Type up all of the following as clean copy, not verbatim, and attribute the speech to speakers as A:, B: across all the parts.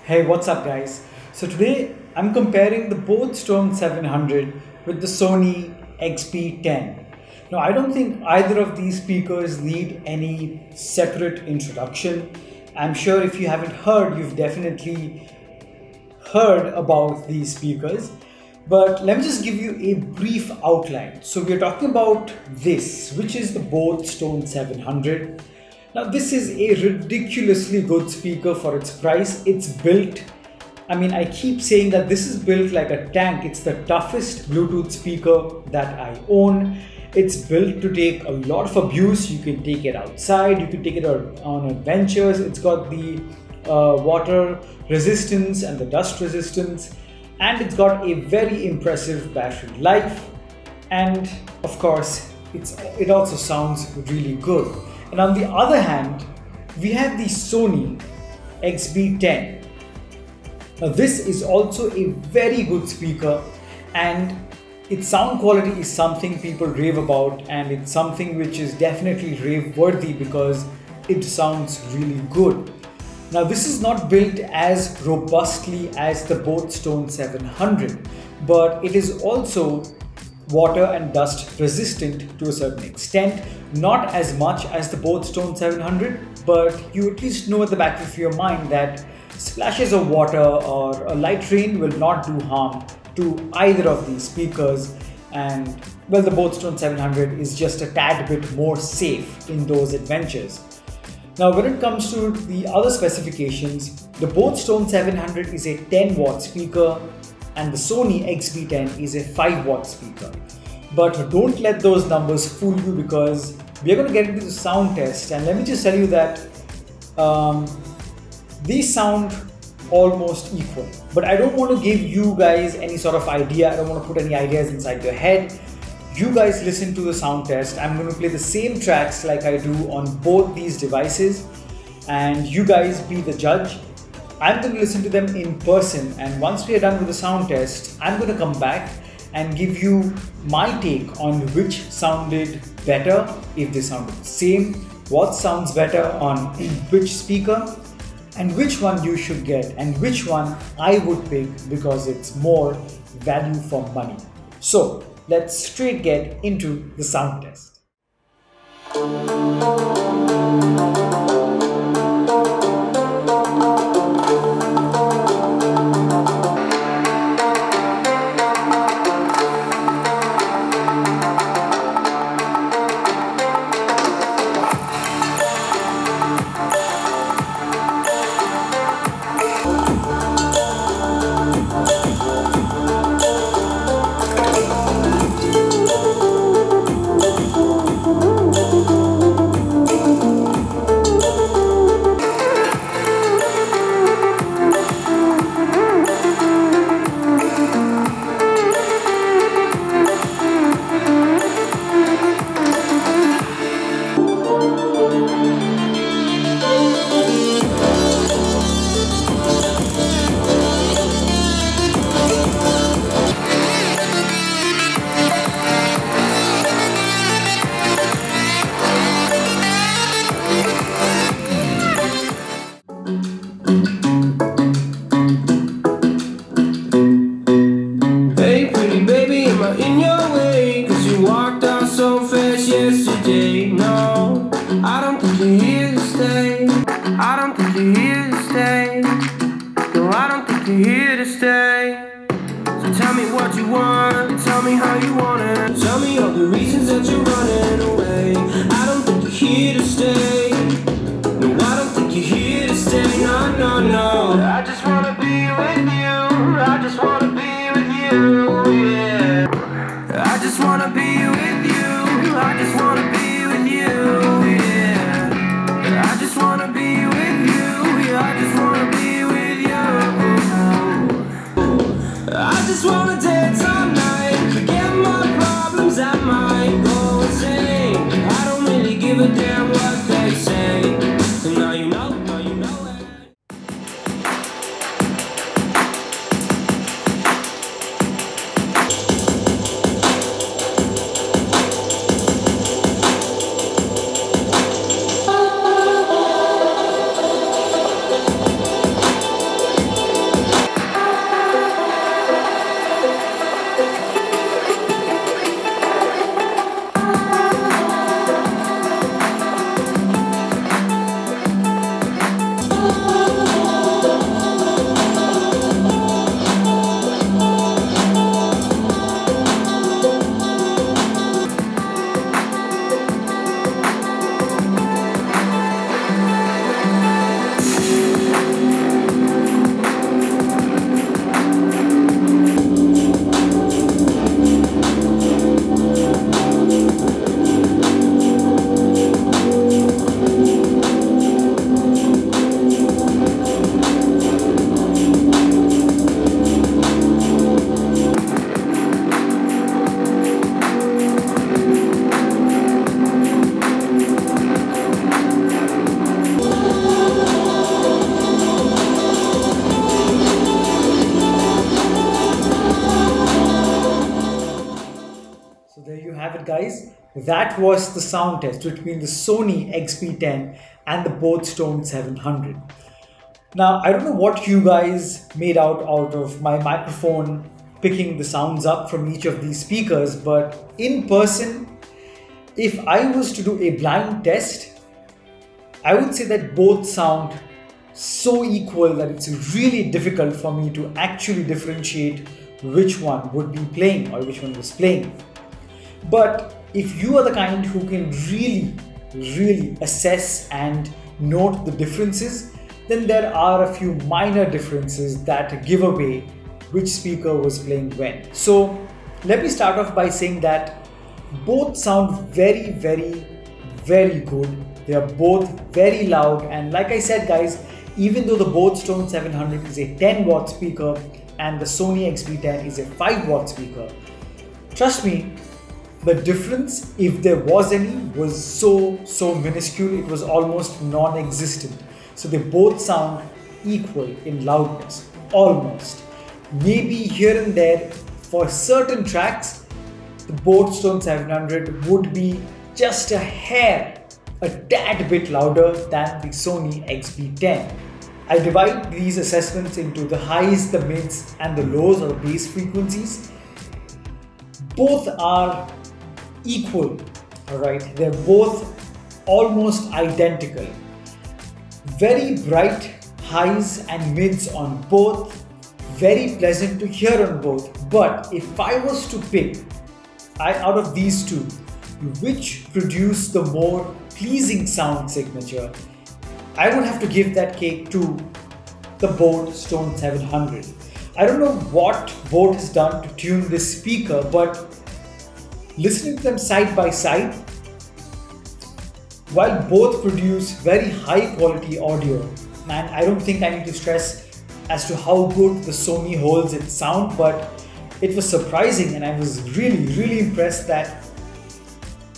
A: Hey, what's up, guys? So today I'm comparing the boAt 700 with the Sony XB10. Now, I don't think either of these speakers need any separate introduction. I'm sure if you haven't heard, you've definitely heard about these speakers. But let me just give you a brief outline. So we're talking about this, which is the boAt 700. Now this is a ridiculously good speaker for its price. It's built, I keep saying that this is built like a tank. It's the toughest Bluetooth speaker that I own. It's built to take a lot of abuse. You can take it outside, you can take it on adventures. It's got the water resistance and the dust resistance, and it's got a very impressive battery life. And of course, it also sounds really good. And on the other hand, we have the Sony XB10. Now this is also a very good speaker, and its sound quality is something people rave about, and it's something which is definitely rave worthy because it sounds really good. Now this is not built as robustly as the boAt 700, but it is also water and dust resistant to a certain extent. Not as much as the boAt 700, but you at least know at the back of your mind that splashes of water or a light rain will not do harm to either of these speakers. And well, the boAt 700 is just a tad bit more safe in those adventures. Now when it comes to the other specifications, the boAt 700 is a 10 watt speaker and the Sony XB10 is a 5 watt speaker. But don't let those numbers fool you, because we are going to get into the sound test, and let me just tell you that these sound almost equal. But I don't want to give you guys any sort of idea. I don't want to put any ideas inside your head. You guys listen to the sound test. I'm going to play the same tracks like I do on both these devices, and you guys be the judge. I'm going to listen to them in person, and once we are done with the sound test, I'm going to come back and give you my take on which sounded better, if they sounded the same, what sounds better on which speaker, and which one you should get and which one I would pick because it's more value for money. So let's straight get into the sound test.
B: No, I don't think you're here to stay. I don't think you're here to stay. No, I don't think you're here to stay. So tell me what you want, tell me how you want it. Tell me all the reasons that you're running away. I don't think you're here to stay. No, I don't think you're here to stay. No, no, no. I just wanna be with you. I just wanna be with you, yeah. I just wanna be with you. I just wanna be with you, yeah. I just wanna be with you. Yeah, I just wanna be with you. I just wanna dance all night, forget my problems, I might go insane. I don't really give a damn what they say. And now you know, now you know it.
A: Alright guys, that was the sound test between the Sony XB10 and the boAt Stone 700. Now, I don't know what you guys made out of my microphone picking the sounds up from each of these speakers, but in person, if I was to do a blind test, I would say that both sound so equal that it's really difficult for me to actually differentiate which one would be playing or which one was playing. But if you are the kind who can really assess and note the differences, then there are a few minor differences that give away which speaker was playing when. So let me start off by saying that both sound very good. They are both very loud, and like I said guys, even though the boAt Stone 700 is a 10 watt speaker and the Sony XB10 is a 5 watt speaker, trust me, the difference, if there was any, was so minuscule, it was almost non-existent. So they both sound equal in loudness, almost. Maybe here and there, for certain tracks, the boAt Stone 700 would be just a tad bit louder than the Sony XB10. I divide these assessments into the highs, the mids, and the lows or bass frequencies. Both are equal, alright? They're both almost identical. Very bright highs and mids on both, very pleasant to hear on both. But if I was to pick out of these two, which produce the more pleasing sound signature, I would have to give that cake to the boAt Stone 700. I don't know what boAt has done to tune this speaker, but listening to them side by side, while both produce very high quality audio, and I don't think I need to stress as to how good the Sony holds its sound, but it was surprising and I was really impressed that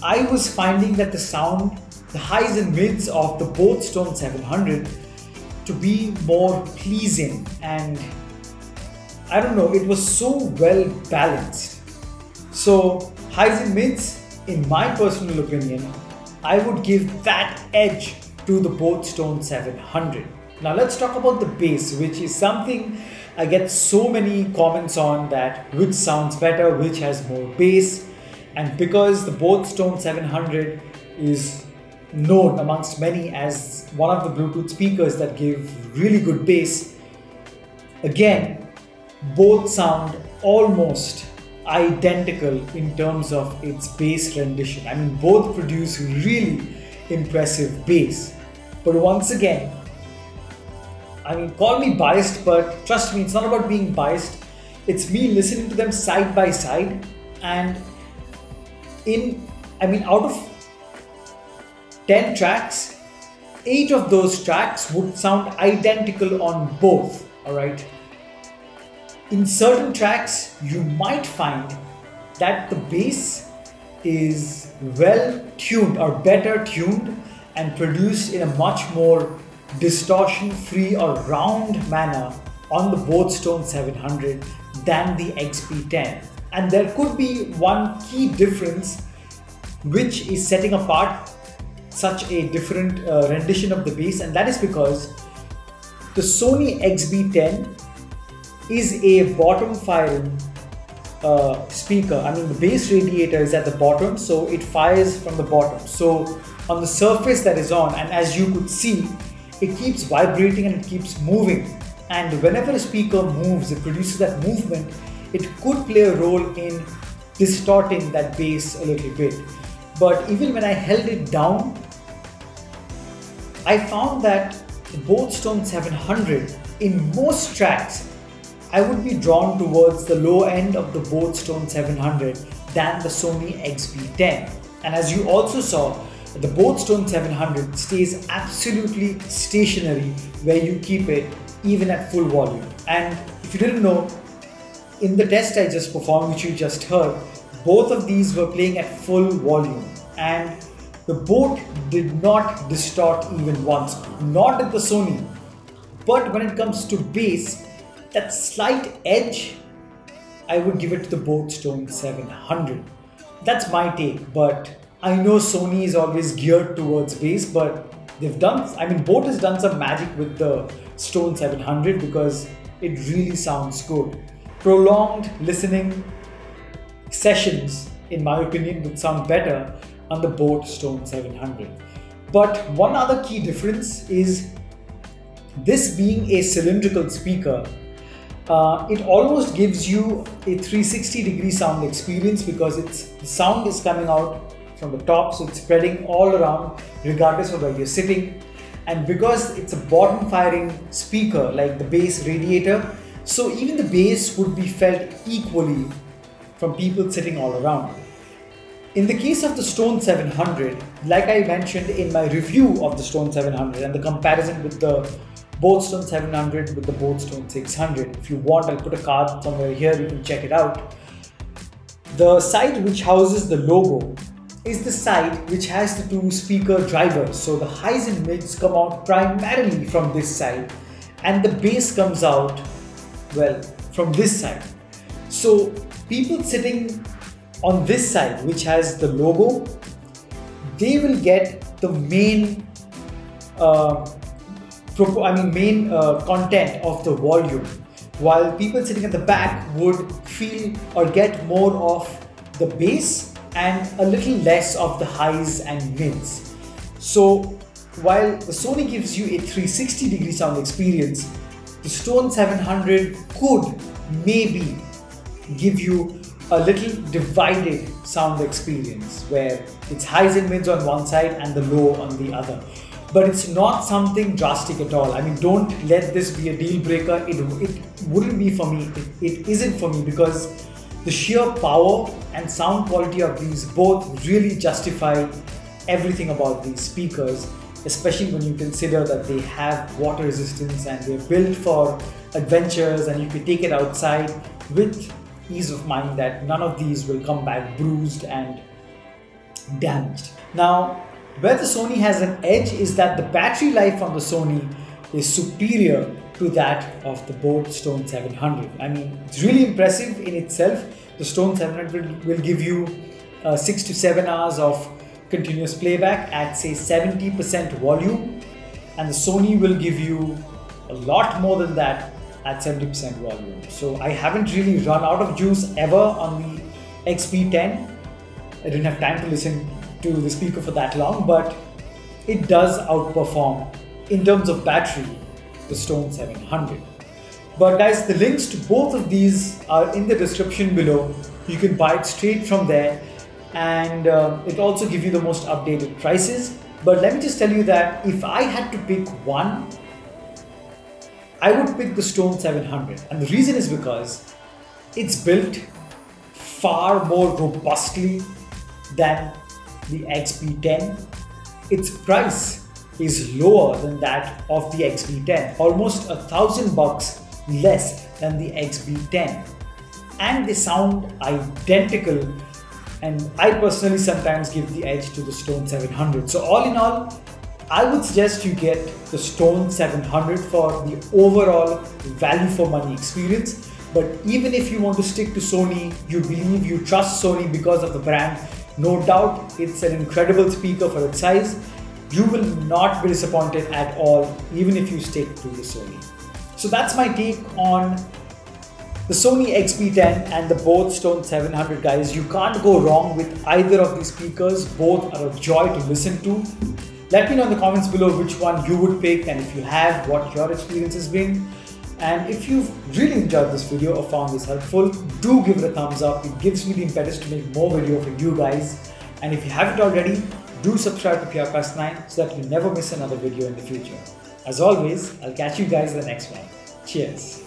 A: I was finding that the sound, the highs and mids of the boAt Stone 700 to be more pleasing, and I don't know, it was so well balanced. So highs and mids, in my personal opinion, I would give that edge to the boAt Stone 700. Now let's talk about the bass, which is something I get so many comments on, that which sounds better, which has more bass. And because the boAt Stone 700 is known amongst many as one of the Bluetooth speakers that give really good bass, again, both sound almost identical in terms of its bass rendition. I mean, both produce really impressive bass. But once again, I mean, call me biased, but trust me, it's not about being biased. It's me listening to them side by side, and out of 10 tracks, 8 of those tracks would sound identical on both, alright? In certain tracks, you might find that the bass is well tuned or better tuned and produced in a much more distortion-free or round manner on the boAt Stone 700 than the XB10. And there could be one key difference which is setting apart such a different rendition of the bass, and that is because the Sony XB10 is a bottom firing speaker. I mean, the bass radiator is at the bottom, so it fires from the bottom. So on the surface that is on, and as you could see, it keeps vibrating and it keeps moving. And whenever a speaker moves, it produces that movement. It could play a role in distorting that bass a little bit. But even when I held it down, I found that the boAt Stone 700, in most tracks, I would be drawn towards the low end of the boAt Stone 700 than the Sony XB10. And as you also saw, the boAt Stone 700 stays absolutely stationary where you keep it, even at full volume. And if you didn't know, in the test I just performed, which you just heard, both of these were playing at full volume, and the boAt did not distort even once, not at the Sony. But when it comes to bass, that slight edge, I would give it to the boAt Stone 700. that's my take, but I know Sony is always geared towards bass, but boAt has done some magic with the Stone 700 because it really sounds good. Prolonged listening sessions, in my opinion, would sound better on the boAt Stone 700. But one other key difference is this being a cylindrical speaker, it almost gives you a 360-degree sound experience because the sound is coming out from the top, so it's spreading all around regardless of where you're sitting. And because it's a bottom firing speaker like the bass radiator, so even the bass would be felt equally from people sitting all around. In the case of the Stone 700, like I mentioned in my review of the Stone 700 and the comparison with the boAt Stone 700 with the boAt Stone 600, if you want, I'll put a card somewhere here, you can check it out. The side which houses the logo is the side which has the two speaker drivers. So the highs and mids come out primarily from this side and the bass comes out, well, from this side. So people sitting on this side which has the logo, they will get the main content of the volume, while people sitting at the back would feel or get more of the bass and a little less of the highs and mids. So while the Sony gives you a 360-degree sound experience, the Stone 700 could maybe give you a little divided sound experience where it's highs and mids on one side and the low on the other. But it's not something drastic at all. I mean, don't let this be a deal breaker. It wouldn't be for me. It isn't for me because the sheer power and sound quality of these both really justify everything about these speakers, especially when you consider that they have water resistance and they're built for adventures and you can take it outside with ease of mind that none of these will come back bruised and damaged. Now, where the Sony has an edge is that the battery life on the Sony is superior to that of the boAt Stone 700. I mean, it's really impressive in itself. The Stone 700 will give you 6 to 7 hours of continuous playback at say 70% volume, and the Sony will give you a lot more than that at 70% volume. So I haven't really run out of juice ever on the XB10. I didn't have time to listen to the speaker for that long, but it does outperform in terms of battery the Stone 700. But guys, the links to both of these are in the description below. You can buy it straight from there, and it also gives you the most updated prices. But let me just tell you that if I had to pick one, I would pick the Stone 700, and the reason is because it's built far more robustly than the XB10. Its price is lower than that of the XB10, almost $1,000 less than the XB10, and they sound identical, and I personally sometimes give the edge to the Stone 700. So all in all, I would suggest you get the Stone 700 for the overall value for money experience. But even if you want to stick to Sony, you believe, you trust Sony because of the brand, no doubt it's an incredible speaker for its size. You will not be disappointed at all, even if you stick to the Sony. So that's my take on the Sony XB10 and the boAt Stone 700, guys. You can't go wrong with either of these speakers. Both are a joy to listen to. Let me know in the comments below which one you would pick, and if you have, what your experience has been. And if you've really enjoyed this video or found this helpful, do give it a thumbs up. It gives me the impetus to make more videos for you guys. And if you haven't already, do subscribe to PRcast9 so that you never miss another video in the future. As always, I'll catch you guys in the next one. Cheers.